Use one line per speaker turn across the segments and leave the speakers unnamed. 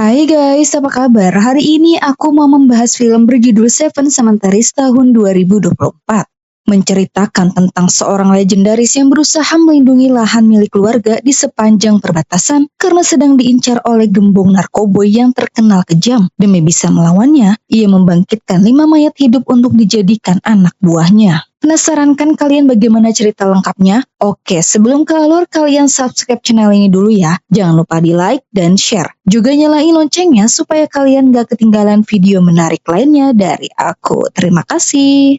Hai guys, apa kabar? Hari ini aku mau membahas film berjudul Seven Cemeteries tahun 2024. Menceritakan tentang seorang legendaris yang berusaha melindungi lahan milik keluarga di sepanjang perbatasan karena sedang diincar oleh gembong narkoboy yang terkenal kejam. Demi bisa melawannya, ia membangkitkan 5 mayat hidup untuk dijadikan anak buahnya. Penasaran kan kalian bagaimana cerita lengkapnya? Oke, sebelum ke alur, kalian subscribe channel ini dulu ya. Jangan lupa di like dan share. Juga nyalain loncengnya supaya kalian gak ketinggalan video menarik lainnya dari aku. Terima kasih.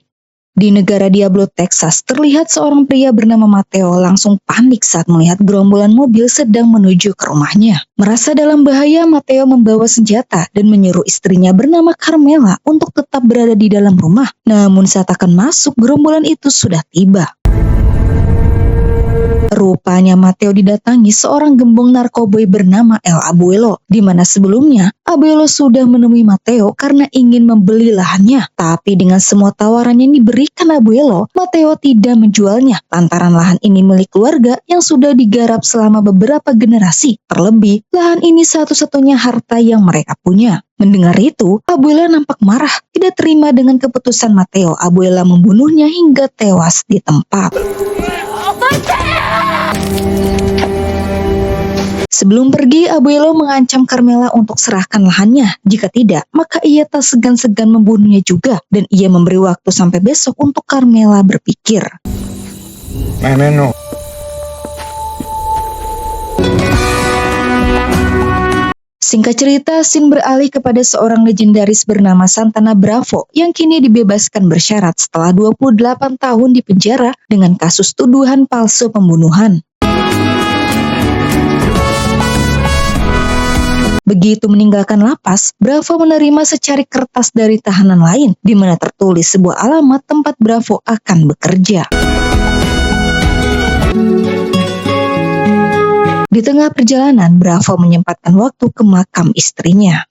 Di negara Diablo, Texas, terlihat seorang pria bernama Mateo langsung panik saat melihat gerombolan mobil sedang menuju ke rumahnya. Merasa dalam bahaya, Mateo membawa senjata dan menyuruh istrinya bernama Carmela untuk tetap berada di dalam rumah. Namun saat akan masuk, gerombolan itu sudah tiba. Rupanya Mateo didatangi seorang gembong narkoboy bernama El Abuelo, di mana sebelumnya Abuelo sudah menemui Mateo karena ingin membeli lahannya. Tapi dengan semua tawaran yang diberikan Abuelo, Mateo tidak menjualnya lantaran lahan ini milik keluarga yang sudah digarap selama beberapa generasi. Terlebih, lahan ini satu-satunya harta yang mereka punya. Mendengar itu, Abuela nampak marah, tidak terima dengan keputusan Mateo. Abuela membunuhnya hingga tewas di tempat. Sebelum pergi, Abuelo mengancam Carmela untuk serahkan lahannya. Jika tidak, maka ia tak segan-segan membunuhnya juga. Dan ia memberi waktu sampai besok untuk Carmela berpikir. Singkat cerita, scene beralih kepada seorang legendaris bernama Santana Bravo yang kini dibebaskan bersyarat setelah 28 tahun di penjara dengan kasus tuduhan palsu pembunuhan. Begitu meninggalkan lapas, Bravo menerima secari kertas dari tahanan lain, di mana tertulis sebuah alamat tempat Bravo akan bekerja. Di tengah perjalanan, Bravo menyempatkan waktu ke makam istrinya.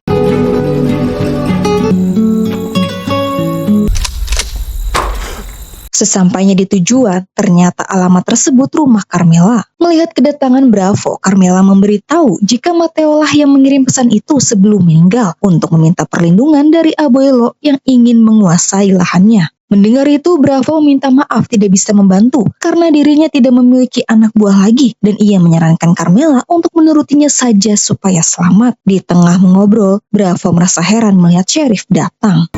Sesampainya di tujuan, ternyata alamat tersebut rumah Carmela. Melihat kedatangan Bravo, Carmela memberitahu jika Mateo lah yang mengirim pesan itu sebelum meninggal untuk meminta perlindungan dari Abuelo yang ingin menguasai lahannya. Mendengar itu, Bravo meminta maaf tidak bisa membantu karena dirinya tidak memiliki anak buah lagi dan ia menyarankan Carmela untuk menurutinya saja supaya selamat. Di tengah mengobrol, Bravo merasa heran melihat Sheriff datang.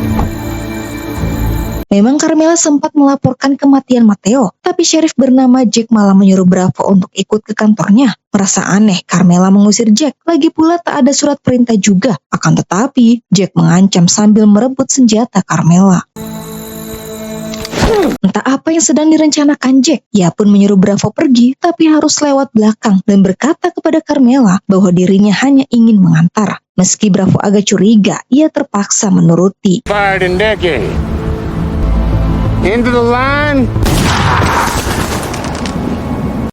Memang Carmela sempat melaporkan kematian Mateo, tapi Sheriff bernama Jack malah menyuruh Bravo untuk ikut ke kantornya. Merasa aneh, Carmela mengusir Jack, lagi pula tak ada surat perintah juga. Akan tetapi, Jack mengancam sambil merebut senjata Carmela. Entah apa yang sedang direncanakan Jack, ia pun menyuruh Bravo pergi, tapi harus lewat belakang dan berkata kepada Carmela bahwa dirinya hanya ingin mengantar. Meski Bravo agak curiga, ia terpaksa menuruti.
Into the line.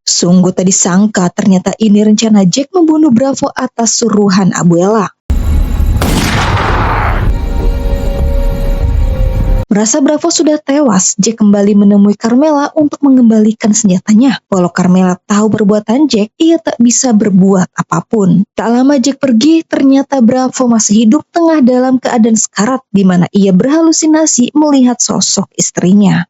Sungguh tak disangka ternyata ini rencana Jack membunuh Bravo atas suruhan Abuela. Merasa Bravo sudah tewas, Jack kembali menemui Carmela untuk mengembalikan senjatanya. Walau Carmela tahu perbuatan Jack, ia tak bisa berbuat apapun. Tak lama Jack pergi, ternyata Bravo masih hidup tengah dalam keadaan sekarat, di mana ia berhalusinasi melihat sosok istrinya.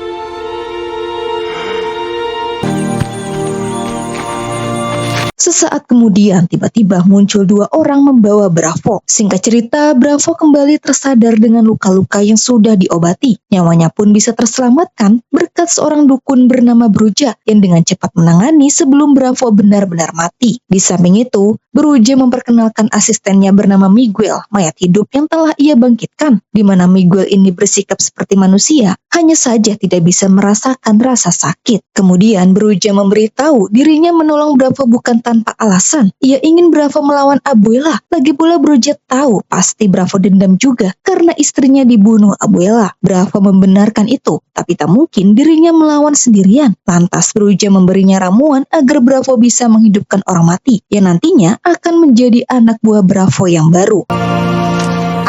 Sesaat kemudian, tiba-tiba muncul 2 orang membawa Bravo. Singkat cerita, Bravo kembali tersadar dengan luka-luka yang sudah diobati. Nyawanya pun bisa terselamatkan berkat seorang dukun bernama Bruja yang dengan cepat menangani sebelum Bravo benar-benar mati. Di samping itu, Bruja memperkenalkan asistennya bernama Miguel, mayat hidup yang telah ia bangkitkan, di mana Miguel ini bersikap seperti manusia, hanya saja tidak bisa merasakan rasa sakit. Kemudian Bruja memberitahu dirinya menolong Bravo bukan tanpa alasan. Ia ingin Bravo melawan Abuela. Lagi pula Bruja tahu pasti Bravo dendam juga karena istrinya dibunuh Abuela. Bravo membenarkan itu, tapi tak mungkin dirinya melawan sendirian. Lantas Bruja memberinya ramuan agar Bravo bisa menghidupkan orang mati, yang nantinya akan menjadi anak buah Bravo yang baru.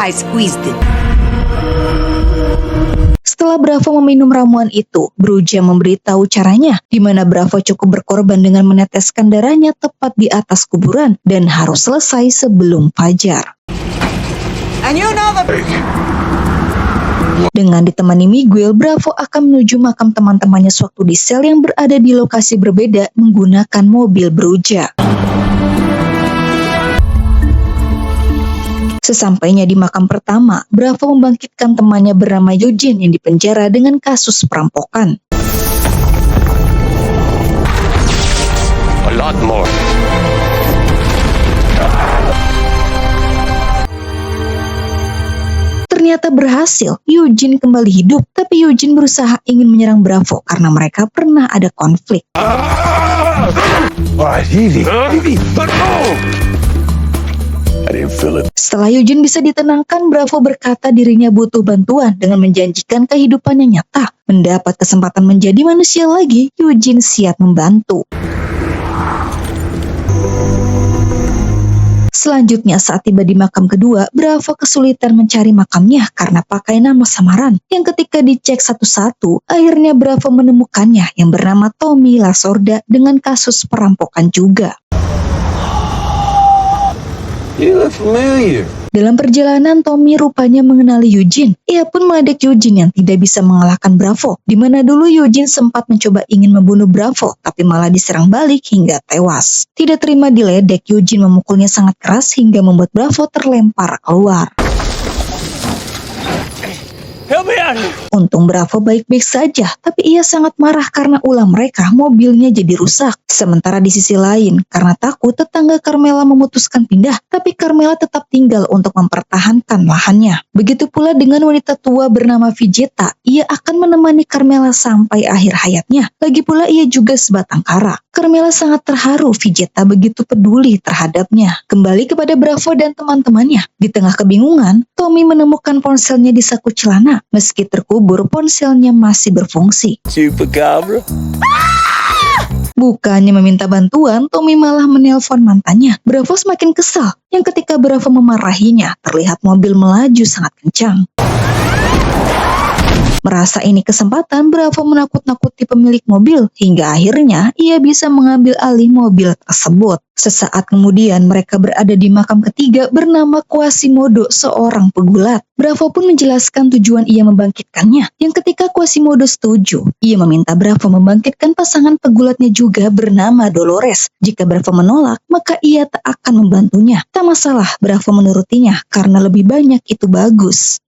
I squeezed it.
Setelah Bravo meminum ramuan itu, Bruja memberitahu caranya, di mana Bravo cukup berkorban dengan meneteskan darahnya tepat di atas kuburan dan harus selesai sebelum fajar. Dengan ditemani Miguel, Bravo akan menuju makam teman-temannya sewaktu di sel yang berada di lokasi berbeda menggunakan mobil Bruja. Sesampainya di makam pertama, Bravo membangkitkan temannya bernama Eugene yang dipenjara dengan kasus perampokan.
A lot more.
Ternyata berhasil, Eugene kembali hidup, tapi Eugene berusaha ingin menyerang Bravo karena mereka pernah ada konflik.
Alright, easy. Let go. I didn't feel it.
Setelah Eugene bisa ditenangkan, Bravo berkata dirinya butuh bantuan dengan menjanjikan kehidupannya nyata. Mendapat kesempatan menjadi manusia lagi, Eugene siap membantu. Selanjutnya saat tiba di makam kedua, Bravo kesulitan mencari makamnya karena pakai nama samaran. Yang ketika dicek satu-satu, akhirnya Bravo menemukannya yang bernama Tommy Lasorda dengan kasus perampokan juga.
You look familiar.
Dalam perjalanan, Tommy rupanya mengenali Eugene. Ia pun meledek Eugene yang tidak bisa mengalahkan Bravo, di mana dulu Eugene sempat mencoba ingin membunuh Bravo, tapi malah diserang balik hingga tewas. Tidak terima diledek, Eugene memukulnya sangat keras hingga membuat Bravo terlempar keluar.
Help me out.
Untung Bravo baik-baik saja, tapi ia sangat marah karena ulah mereka mobilnya jadi rusak. Sementara di sisi lain, karena takut tetangga Carmela memutuskan pindah, tapi Carmela tetap tinggal untuk mempertahankan lahannya. Begitu pula dengan wanita tua bernama Vegeta, ia akan menemani Carmela sampai akhir hayatnya. Lagi pula ia juga sebatang kara. Carmela sangat terharu Vegeta begitu peduli terhadapnya. Kembali kepada Bravo dan teman-temannya. Di tengah kebingungan, Tommy menemukan ponselnya di saku celana. Meski terkubur, ponselnya masih berfungsi.
Chupacabra.
Bukannya meminta bantuan, Tommy malah menelpon mantannya. Bravo semakin kesal, yang ketika Bravo memarahinya, terlihat mobil melaju sangat kencang. Merasa ini kesempatan, Bravo menakut-nakuti pemilik mobil, hingga akhirnya ia bisa mengambil alih mobil tersebut. Sesaat kemudian mereka berada di makam ketiga bernama Quasimodo, seorang pegulat. Bravo pun menjelaskan tujuan ia membangkitkannya, yang ketika Quasimodo setuju, ia meminta Bravo membangkitkan pasangan pegulatnya juga bernama Dolores. Jika Bravo menolak, maka ia tak akan membantunya. Tak masalah, Bravo menurutinya karena lebih banyak itu bagus.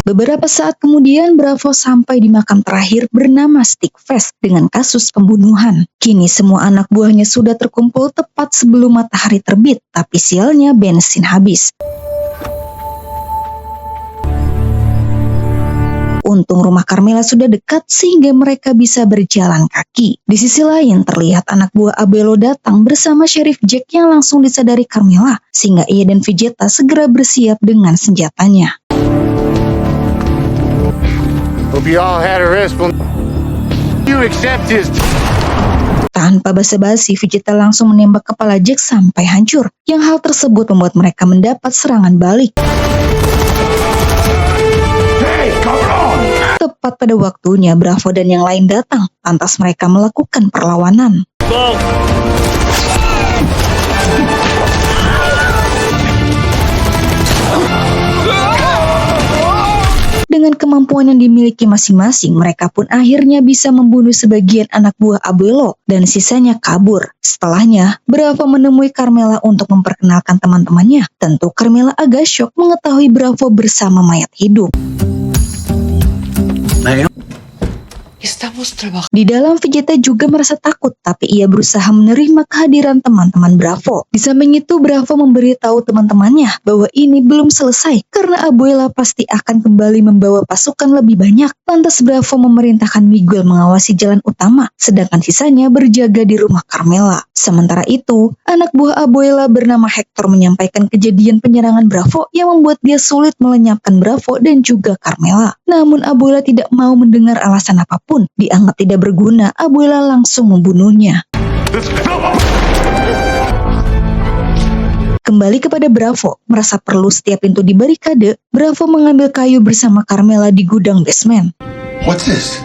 Beberapa saat kemudian Bravo sampai di makam terakhir bernama Stickfest dengan kasus pembunuhan. Kini semua anak buahnya sudah terkumpul tepat sebelum matahari terbit, tapi sialnya bensin habis. Untung rumah Carmela sudah dekat sehingga mereka bisa berjalan kaki. Di sisi lain terlihat anak buah Abelo datang bersama Sheriff Jack yang langsung disadari Carmela, sehingga ia dan Vegeta segera bersiap dengan senjatanya.
Hope you all had a restful. You accept his.
Tanpa basa-basi, Vegeta langsung menembak kepala Jack sampai hancur. Yang hal tersebut membuat mereka mendapat serangan balik. Tepat pada waktunya, Bravo dan yang lain datang. Lantas mereka melakukan perlawanan. Dengan kemampuan yang dimiliki masing-masing, mereka pun akhirnya bisa membunuh sebagian anak buah Abuelo dan sisanya kabur. Setelahnya, Bravo menemui Carmela untuk memperkenalkan teman-temannya. Tentu Carmela agak syok mengetahui Bravo bersama mayat hidup. Di dalam, Vegeta juga merasa takut, tapi ia berusaha menerima kehadiran teman-teman Bravo. Di samping itu, Bravo memberitahu teman-temannya bahwa ini belum selesai, karena Abuela pasti akan kembali membawa pasukan lebih banyak. Lantas Bravo memerintahkan Miguel mengawasi jalan utama, sedangkan sisanya berjaga di rumah Carmela. Sementara itu, anak buah Abuela bernama Hector menyampaikan kejadian penyerangan Bravo yang membuat dia sulit melenyapkan Bravo dan juga Carmela. Namun Abuela tidak mau mendengar alasan apapun. Dianggap tidak berguna, Abuela langsung membunuhnya. Kembali kepada Bravo, merasa perlu setiap pintu dibarikade, Bravo mengambil kayu bersama Carmela di gudang basement.
What's this?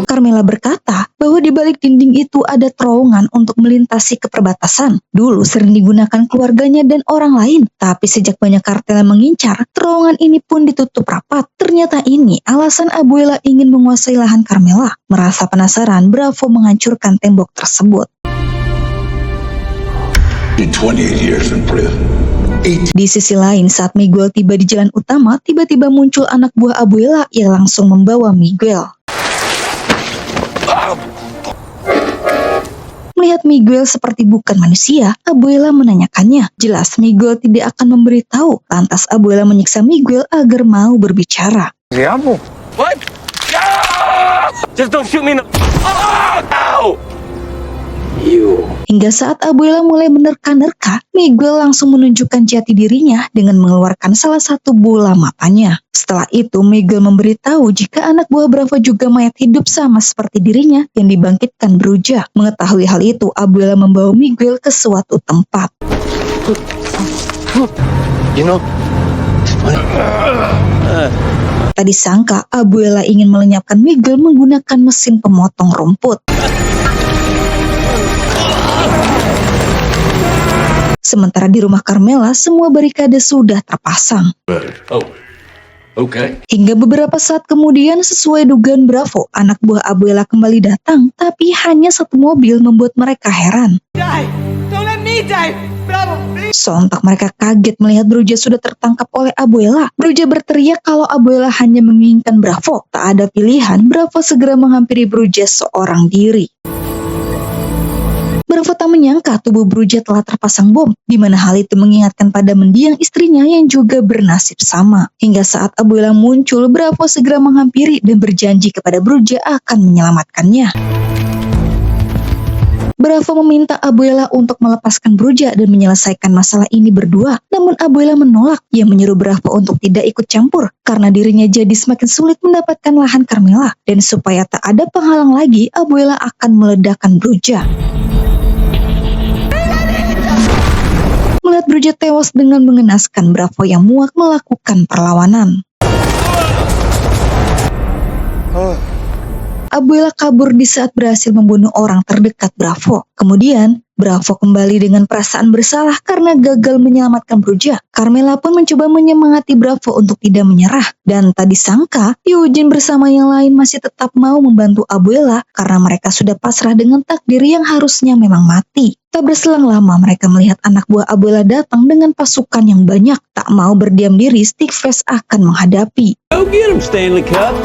Carmela berkata bahwa di balik dinding itu ada terowongan untuk melintasi ke perbatasan. Dulu sering digunakan keluarganya dan orang lain, tapi sejak banyak kartel yang mengincar, terowongan ini pun ditutup rapat. Ternyata ini alasan Abuela ingin menguasai lahan Carmela. Merasa penasaran, Bravo menghancurkan tembok tersebut.
Did 28 years in prison.
Di sisi lain, saat Miguel tiba di jalan utama, tiba-tiba muncul anak buah Abuela yang langsung membawa Miguel. Melihat Miguel seperti bukan manusia, Abuela menanyakannya. Jelas Miguel tidak akan memberitahu. Lantas Abuela menyiksa Miguel agar mau berbicara.
Diabo. What? Ah! Just don't shoot me in the... Oh! Ow!
Hingga saat Abuela mulai menerka-nerka, Miguel langsung menunjukkan jati dirinya dengan mengeluarkan salah satu bola matanya. Setelah itu, Miguel memberitahu jika anak buah Bravo juga mayat hidup sama seperti dirinya yang dibangkitkan beruja. Mengetahui hal itu, Abuela membawa Miguel ke suatu tempat.
You know, it's funny.
Tak disangka, Abuela ingin melenyapkan Miguel menggunakan mesin pemotong rumput. Sementara di rumah Carmela, semua barikade sudah terpasang.
Oh, okay.
Hingga beberapa saat kemudian, sesuai dugaan Bravo, anak buah Abuela kembali datang, tapi hanya satu mobil membuat mereka heran.
Die! Don't let me die! Bravo, please!
Sontak mereka kaget melihat Bruja sudah tertangkap oleh Abuela. Bruja berteriak kalau Abuela hanya menginginkan Bravo. Tak ada pilihan, Bravo segera menghampiri Bruja seorang diri. Bravo tak menyangka tubuh Bruja telah terpasang bom, di mana hal itu mengingatkan pada mendiang istrinya yang juga bernasib sama. Hingga saat Abuela muncul, Bravo segera menghampiri dan berjanji kepada Bruja akan menyelamatkannya. Bravo meminta Abuela untuk melepaskan Bruja dan menyelesaikan masalah ini berdua. Namun Abuela menolak. Ia menyuruh Bravo untuk tidak ikut campur karena dirinya jadi semakin sulit mendapatkan lahan Carmela. Dan supaya tak ada penghalang lagi, Abuela akan meledakkan Bruja. Melihat Bruja tewas dengan mengenaskan, Bravo yang muak melakukan perlawanan. Abuela kabur di saat berhasil membunuh orang terdekat Bravo. Kemudian, Bravo kembali dengan perasaan bersalah karena gagal menyelamatkan Bruja. Carmela pun mencoba menyemangati Bravo untuk tidak menyerah. Dan tak disangka, Eugene bersama yang lain masih tetap mau membantu Abuela karena mereka sudah pasrah dengan takdir yang harusnya memang mati. Tak berselang lama mereka melihat anak buah Abuela datang dengan pasukan yang banyak. Tak mau berdiam diri, Stickface akan menghadapi.
Go get him, Stanley Cup.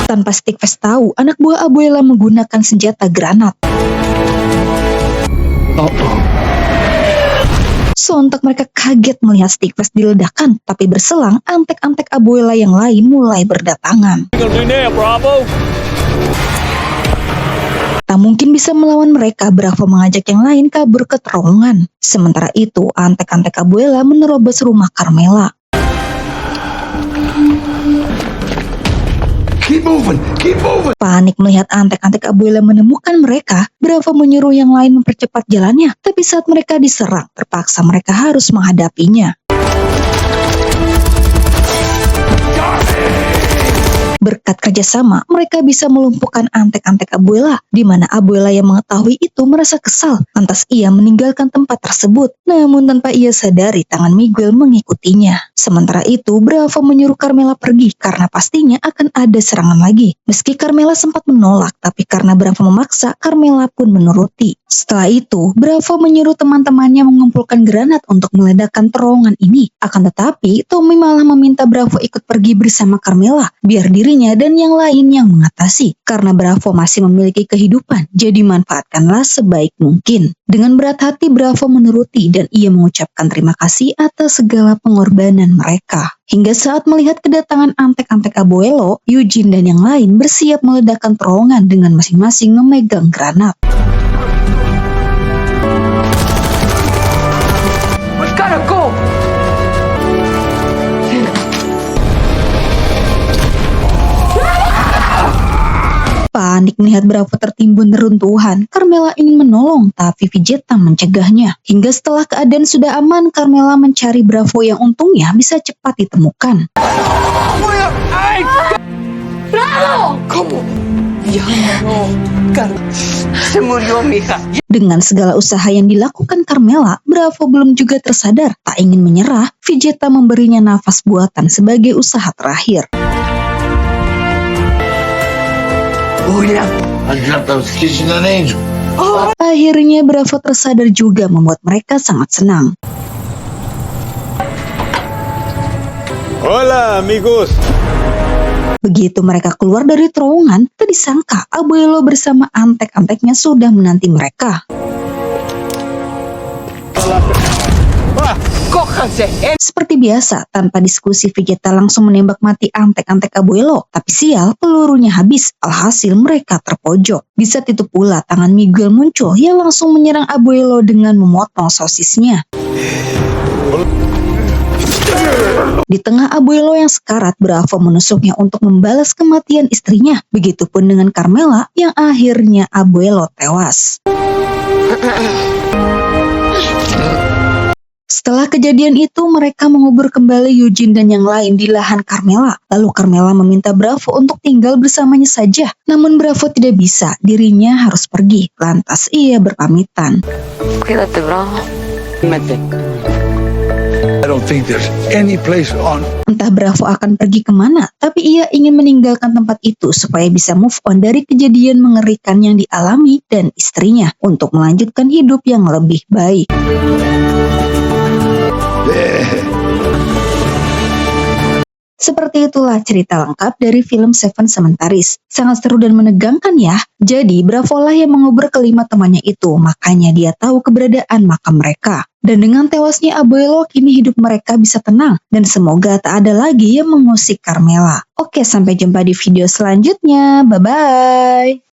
Tanpa Stickface tahu, anak buah Abuela menggunakan senjata granat. Sontak mereka kaget melihat Stickface diledakkan, tapi berselang, antek-antek Abuela yang lain mulai berdatangan.
What you gonna do now, Bravo?
Tak mungkin bisa melawan mereka, Bravo mengajak yang lain kabur ke terowongan. Sementara itu, antek-antek Abuela menerobos rumah Carmela.
Keep moving, keep moving.
Panik melihat antek-antek Abuela menemukan mereka, Bravo menyuruh yang lain mempercepat jalannya. Tapi saat mereka diserang, terpaksa mereka harus menghadapinya. Berkat kerjasama, mereka bisa melumpuhkan antek-antek Abuela, di mana Abuela yang mengetahui itu merasa kesal. Lantas ia meninggalkan tempat tersebut, namun tanpa ia sadari tangan Miguel mengikutinya. Sementara itu, Bravo menyuruh Carmela pergi karena pastinya akan ada serangan lagi. Meski Carmela sempat menolak, tapi karena Bravo memaksa, Carmela pun menuruti. Setelah itu, Bravo menyuruh teman-temannya mengumpulkan granat untuk meledakkan terowongan ini. Akan tetapi, Tommy malah meminta Bravo ikut pergi bersama Carmela, biar dirinya dan yang lain yang mengatasi. Karena Bravo masih memiliki kehidupan, jadi manfaatkanlah sebaik mungkin. Dengan berat hati, Bravo menuruti dan ia mengucapkan terima kasih atas segala pengorbanan mereka. Hingga saat melihat kedatangan antek-antek Abuelo, Eugene dan yang lain bersiap meledakkan terowongan dengan masing-masing memegang granat.
We gotta go!
Panik melihat Bravo tertimbun neruntuhan, Carmela ingin menolong, tapi Vegeta mencegahnya. Hingga setelah keadaan sudah aman, Carmela mencari Bravo yang untungnya bisa cepat ditemukan.
Se murió mi hija.
Dengan segala usaha yang dilakukan Carmela, Bravo belum juga tersadar. Tak ingin menyerah, Vegeta memberinya nafas buatan sebagai usaha terakhir.
I dreamt I was kissing an angel.
Akhirnya Bravo tersadar juga, membuat mereka sangat senang.
Hola, amigos.
Begitu mereka keluar dari terowongan, tak disangka Abuelo bersama antek-anteknya sudah menanti mereka.
Cójanse.
Seperti biasa, tanpa diskusi Vegeta langsung menembak mati antek-antek Abuelo. Tapi sial, pelurunya habis, alhasil mereka terpojok. Di saat itu pula tangan Miguel muncul yang langsung menyerang Abuelo dengan memotong sosisnya. Di tengah Abuelo yang sekarat, Bravo menusuknya untuk membalas kematian istrinya. Begitupun dengan Carmela yang akhirnya Abuelo tewas. Setelah kejadian itu, mereka mengubur kembali Eugene dan yang lain di lahan Carmela. Lalu Carmela meminta Bravo untuk tinggal bersamanya saja. Namun Bravo tidak bisa, dirinya harus pergi. Lantas ia berpamitan.
Quédate, Bravo.
I don't think there's any place on
Entah Bravo akan pergi kemana, tapi ia ingin meninggalkan tempat itu supaya bisa move on dari kejadian mengerikan yang dialami dan istrinya untuk melanjutkan hidup yang lebih baik. Seperti itulah cerita lengkap dari film Seven Cemeteries. Sangat seru dan menegangkan ya. Jadi Bravo lah yang mengubur kelima temannya itu, makanya dia tahu keberadaan makam mereka. Dan dengan tewasnya Abuelo, kini hidup mereka bisa tenang. Dan semoga tak ada lagi yang mengusik Carmela. Oke, sampai jumpa di video selanjutnya. Bye-bye.